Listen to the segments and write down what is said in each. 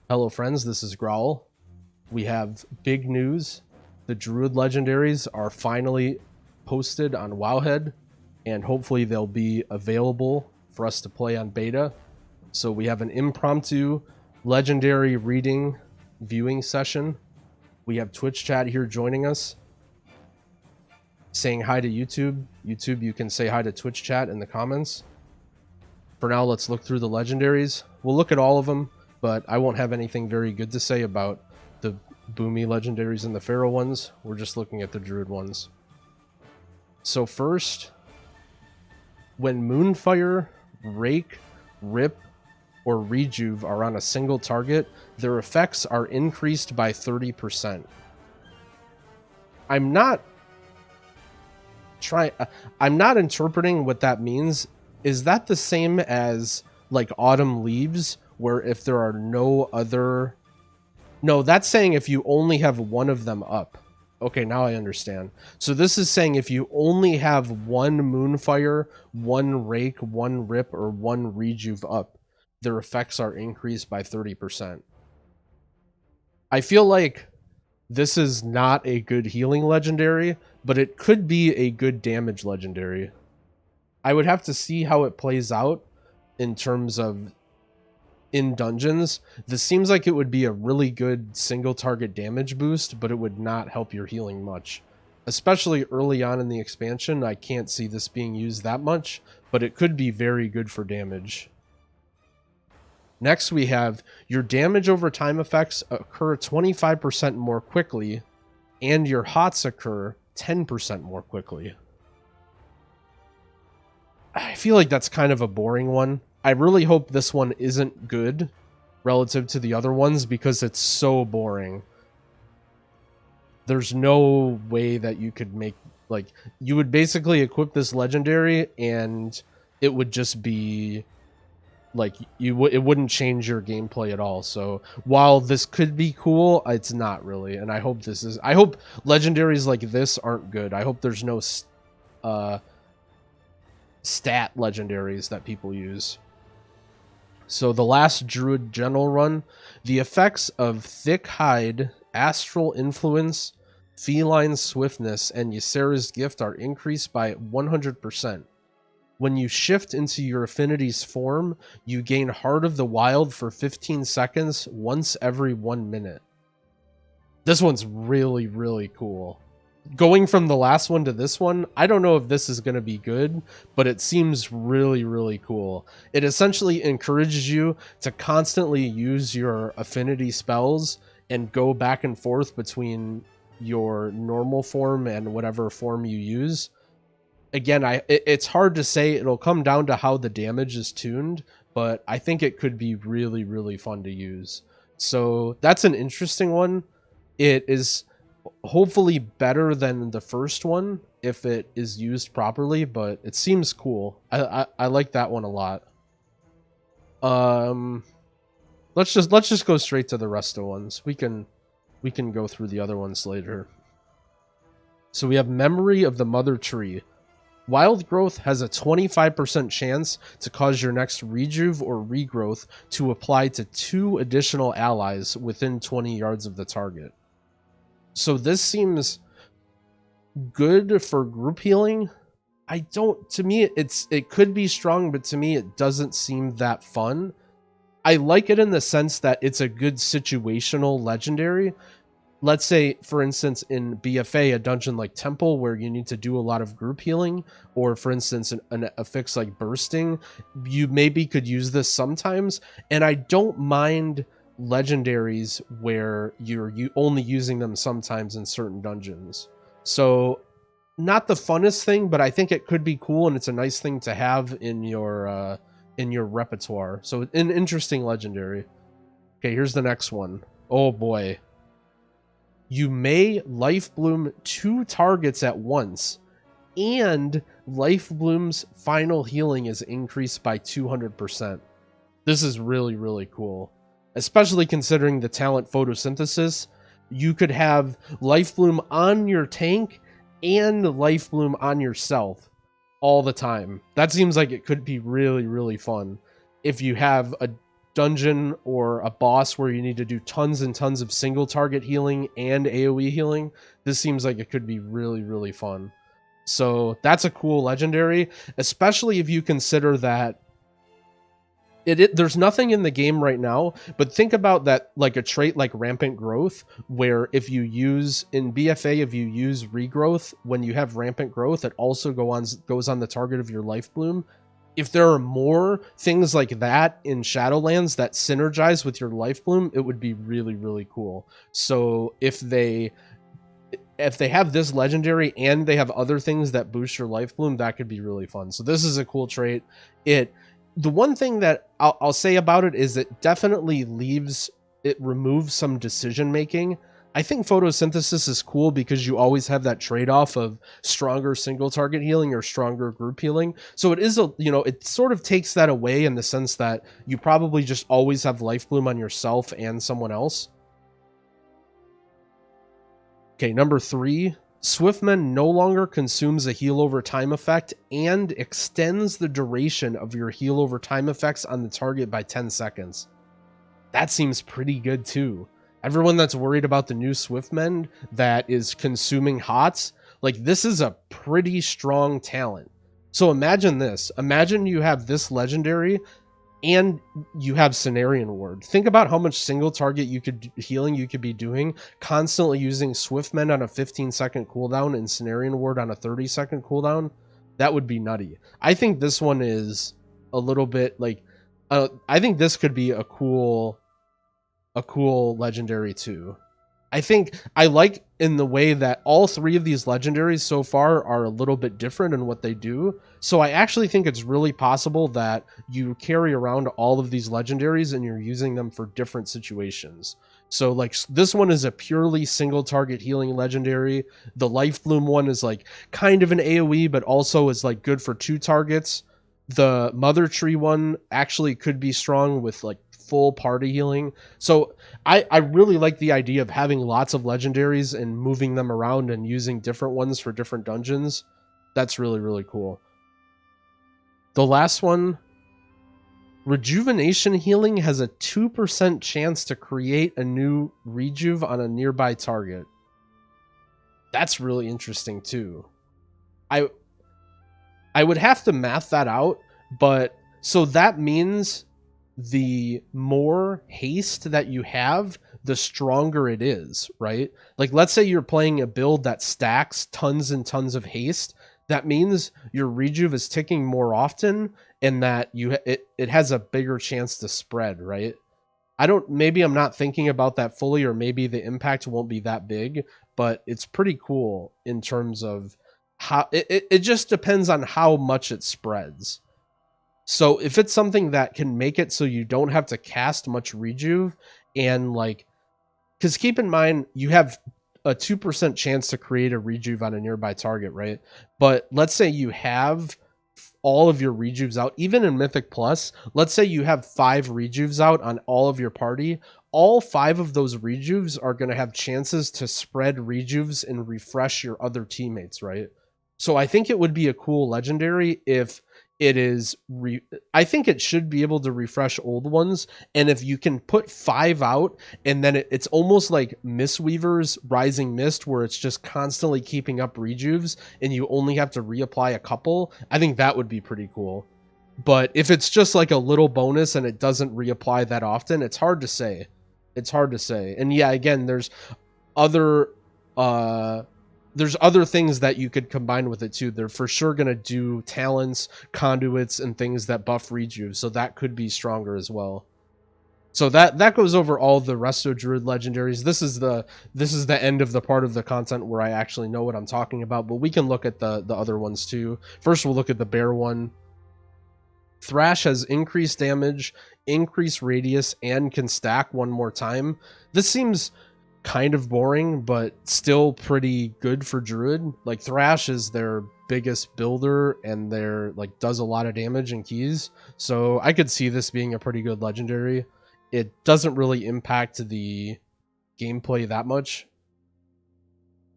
Hello friends, this is Growl. We have big news. The Druid Legendaries are finally posted on Wowhead, and hopefully they'll be available for us to play on beta. So we have an impromptu Legendary reading viewing session. We have Twitch chat here joining us, saying hi to YouTube. YouTube, you can say hi to Twitch chat in the comments. For now, let's look through the Legendaries. We'll look at all of them, but I won't have anything very good to say about the Boomy Legendaries and the Pharaoh ones. We're just looking at the Druid ones. So first, when Moonfire, Rake, Rip, or Rejuve are on a single target, their effects are increased by 30%. I'm not interpreting what that means. Is that the same as like Autumn Leaves, where if there are no other... No, that's saying if you only have one of them up. Okay, now I understand. So this is saying if you only have one Moonfire, one Rake, one Rip, or one Rejuve up, their effects are increased by 30%. I feel like this is not a good healing legendary, but it could be a good damage legendary. I would have to see how it plays out in terms of in dungeons. This seems like it would be a really good single target damage boost, but it would not help your healing much. Especially early on in the expansion, I can't see this being used that much, but it could be very good for damage. Next, we have your damage over time effects occur 25% more quickly, and your HOTS occur 10% more quickly. I feel like that's kind of a boring one. I really hope this one isn't good relative to the other ones because it's so boring. There's no way that you could make, like, you would basically equip this legendary and it would just be like it wouldn't change your gameplay at all. So while this could be cool, it's not really. And I hope legendaries like this aren't good. I hope there's no stat legendaries that people use. So the last Druid general run, the effects of Thick Hide, Astral Influence, Feline Swiftness, and Ysera's Gift are increased by 100%. When you shift into your affinity's form, you gain Heart of the Wild for 15 seconds once every 1 minute. This one's really, really cool. Going from the last one to this one, I don't know if this is going to be good, but it seems really, really cool. It essentially encourages you to constantly use your affinity spells and go back and forth between your normal form and whatever form you use. Again, it's hard to say. It'll come down to how the damage is tuned, but I think it could be really, really fun to use. So that's an interesting one. It is hopefully better than the first one if it is used properly, but it seems cool. I like that one a lot. Let's just go straight to the rest of ones. We can go through the other ones later. So we have Memory of the Mother Tree. Wild Growth has a 25% chance to cause your next Rejuve or Regrowth to apply to 2 additional allies within 20 yards of the target. So this seems good for group healing. To me, it could be strong, but to me, it doesn't seem that fun. I like it in the sense that it's a good situational legendary. Let's say, for instance, in BFA, a dungeon like Temple, where you need to do a lot of group healing, or for instance, a fix like Bursting, you maybe could use this sometimes. And I don't mind legendaries where you're only using them sometimes in certain dungeons. So not the funnest thing, but I think it could be cool, and it's a nice thing to have in your repertoire. So an interesting legendary. Okay, here's the next one. Oh boy. You may Life Bloom 2 targets at once, and Life Bloom's final healing is increased by 200%. This is really, really cool. Especially considering the talent Photosynthesis, you could have Life Bloom on your tank and Life Bloom on yourself all the time. That seems like it could be really, really fun if you have a dungeon or a boss where you need to do tons and tons of single target healing and AoE healing, this seems like it could be really, really fun. So that's a cool legendary, especially if you consider that there's nothing in the game right now, but think about that, like a trait like rampant growth, where if you use in BFA, if you use regrowth, when you have rampant growth, it also goes on the target of your life bloom. If there are more things like that in Shadowlands that synergize with your life bloom, it would be really, really cool. So if they have this legendary and they have other things that boost your life bloom, that could be really fun. So this is a cool trait. The one thing that I'll say about it is it definitely removes some decision making. I think photosynthesis is cool because you always have that trade-off of stronger single target healing or stronger group healing. So it is it sort of takes that away in the sense that you probably just always have life bloom on yourself and someone else. Okay, number 3, Swiftman no longer consumes a heal over time effect and extends the duration of your heal over time effects on the target by 10 seconds. That seems pretty good too. Everyone that's worried about the new Swiftmend that is consuming HOTS, like, this is a pretty strong talent. So imagine this. Imagine you have this legendary and you have Cenarian Ward. Think about how much single target healing you could be doing, constantly using Swiftmend on a 15-second cooldown and Cenarian Ward on a 30-second cooldown. That would be nutty. I think this one is a little bit like, I think this could be a cool legendary too. I think I like in the way that all 3 of these legendaries so far are a little bit different in what they do. So I actually think it's really possible that you carry around all of these legendaries and you're using them for different situations. So like this one is a purely single target healing legendary. The Life Bloom one is like kind of an AoE, but also is like good for 2 targets. The Mother Tree one actually could be strong with like full party healing. So I really like the idea of having lots of legendaries and moving them around and using different ones for different dungeons. That's really, really cool. The last one, Rejuvenation Healing has a 2% chance to create a new rejuve on a nearby target. That's really interesting too. I would have to math that out, but so that means the more haste that you have, the stronger it is, right? Like, let's say you're playing a build that stacks tons and tons of haste. That means your rejuve is ticking more often, and that it has a bigger chance to spread, right? Maybe I'm not thinking about that fully, or maybe the impact won't be that big, but it's pretty cool in terms of how it just depends on how much it spreads. So if it's something that can make it so you don't have to cast much rejuve, and like, because keep in mind, you have a 2% chance to create a rejuve on a nearby target, right? But let's say you have all of your rejuves out, even in Mythic Plus, let's say you have 5 rejuves out on all of your party. All 5 of those rejuves are going to have chances to spread rejuves and refresh your other teammates, right? So I think it would be a cool legendary if it is I think it should be able to refresh old ones, and if you can put 5 out, and then it's almost like Mistweaver's Rising Mist, where it's just constantly keeping up rejuves and you only have to reapply a couple. I think that would be pretty cool. But if it's just like a little bonus and it doesn't reapply that often, it's hard to say. And yeah, again, there's other things that you could combine with it too. They're for sure going to do talents, conduits, and things that buff rejuve, so that could be stronger as well. So that goes over all the Resto Druid legendaries. This is the end of the part of the content where I actually know what I'm talking about, but we can look at the other ones too. First, we'll look at the bear one. Thrash has increased damage, increased radius, and can stack one more time. This seems kind of boring, but still pretty good for Druid. Like, Thrash is their biggest builder, and they're like does a lot of damage and keys. So I could see this being a pretty good legendary. It doesn't really impact the gameplay that much.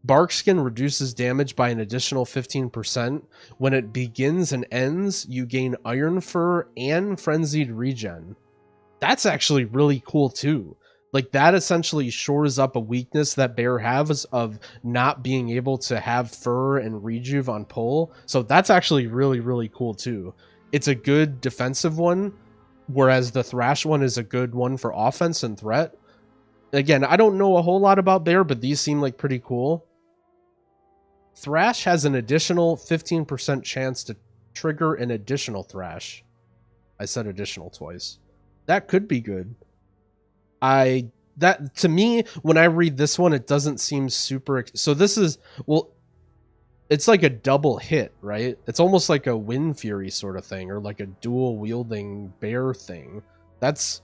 Barkskin reduces damage by an additional 15%. When it begins and ends, you gain Iron Fur and Frenzied Regen. That's actually really cool too. Like that essentially shores up a weakness that bear has of not being able to have fur and rejuve on pull. So that's actually really, really cool too. It's a good defensive one, whereas the thrash one is a good one for offense and threat. Again, I don't know a whole lot about bear, but these seem like pretty cool. Thrash has an additional 15% chance to trigger an additional thrash. I said additional twice. That could be good. That to me, when I read this one, it doesn't seem super. So this is, well, it's like a double hit, right? It's almost like a Wind Fury sort of thing, or like a dual wielding bear thing. That's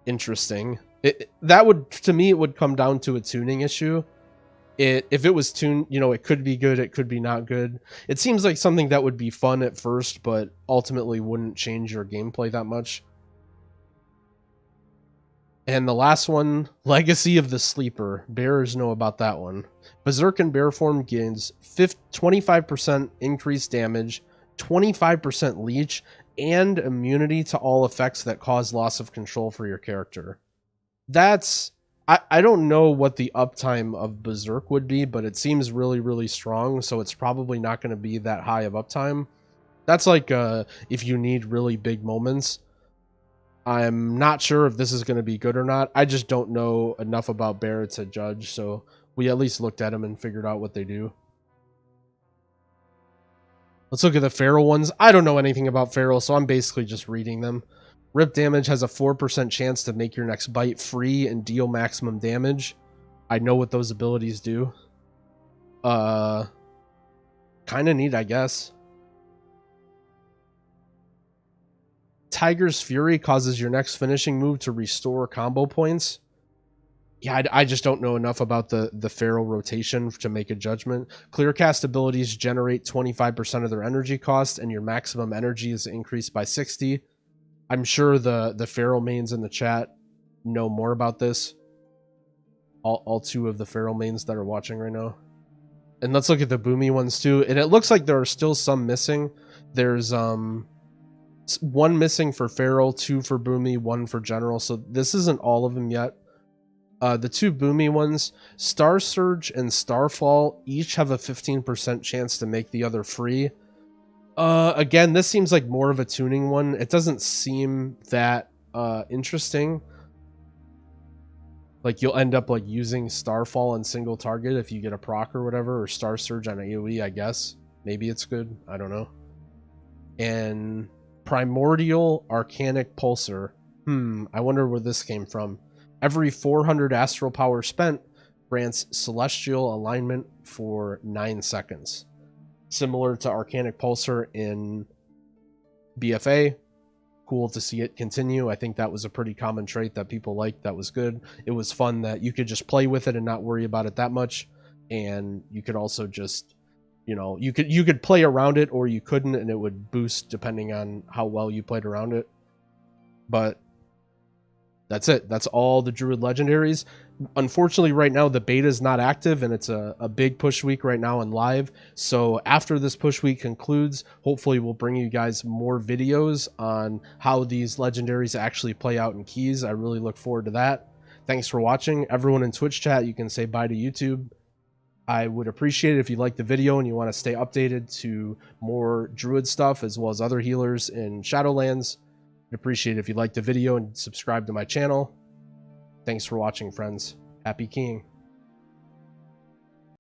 interesting. That would, to me, it would come down to a tuning issue. If it was tuned, you know, it could be good, it could be not good. It seems like something that would be fun at first, but ultimately wouldn't change your gameplay that much. And the last one, Legacy of the Sleeper. Bearers know about that one. Berserk in bear form gains 25% increased damage, 25% leech, and immunity to all effects that cause loss of control for your character. That's... I don't know what the uptime of Berserk would be, but it seems really, really strong, so it's probably not going to be that high of uptime. That's like if you need really big moments. I'm not sure if this is going to be good or not. I just don't know enough about bear to judge, so we at least looked at them and figured out what they do. Let's look at the feral ones. I don't know anything about feral, so I'm basically just reading them. Rip damage has a 4% chance to make your next bite free and deal maximum damage. I know what those abilities do. Kind of neat, I guess. Tiger's Fury causes your next finishing move to restore combo points. Yeah, I just don't know enough about the feral rotation to make a judgment. Clearcast abilities generate 25% of their energy cost, and your maximum energy is increased by 60. I'm sure the feral mains in the chat know more about this. All two of the feral mains that are watching right now. And let's look at the boomy ones too. And it looks like there are still some missing. There's one missing for feral, 2 for boomy, 1 for general. So this isn't all of them yet. The 2 boomy ones, Star Surge and Starfall, each have a 15% chance to make the other free. Again, this seems like more of a tuning one. It doesn't seem that interesting. Like you'll end up like using Starfall on single target if you get a proc or whatever, or Star Surge on AoE, I guess. Maybe it's good. I don't know. And Primordial Arcanic Pulsar. I wonder where this came from. Every 400 astral power spent grants celestial alignment for 9 seconds. Similar to Arcanic Pulsar in BFA. Cool to see it continue. I think that was a pretty common trait that people liked. That was good. It was fun that you could just play with it and not worry about it that much. And you could also just, you know, you could play around it or you couldn't, and it would boost depending on how well you played around it. But that's it. That's all the Druid Legendaries. Unfortunately, right now, the beta is not active, and it's a big push week right now in live. So after this push week concludes, hopefully we'll bring you guys more videos on how these Legendaries actually play out in keys. I really look forward to that. Thanks for watching. Everyone in Twitch chat, you can say bye to YouTube. I would appreciate it if you like the video and you want to stay updated to more Druid stuff as well as other healers in Shadowlands. I'd appreciate it if you like the video and subscribe to my channel. Thanks for watching, friends. Happy keying.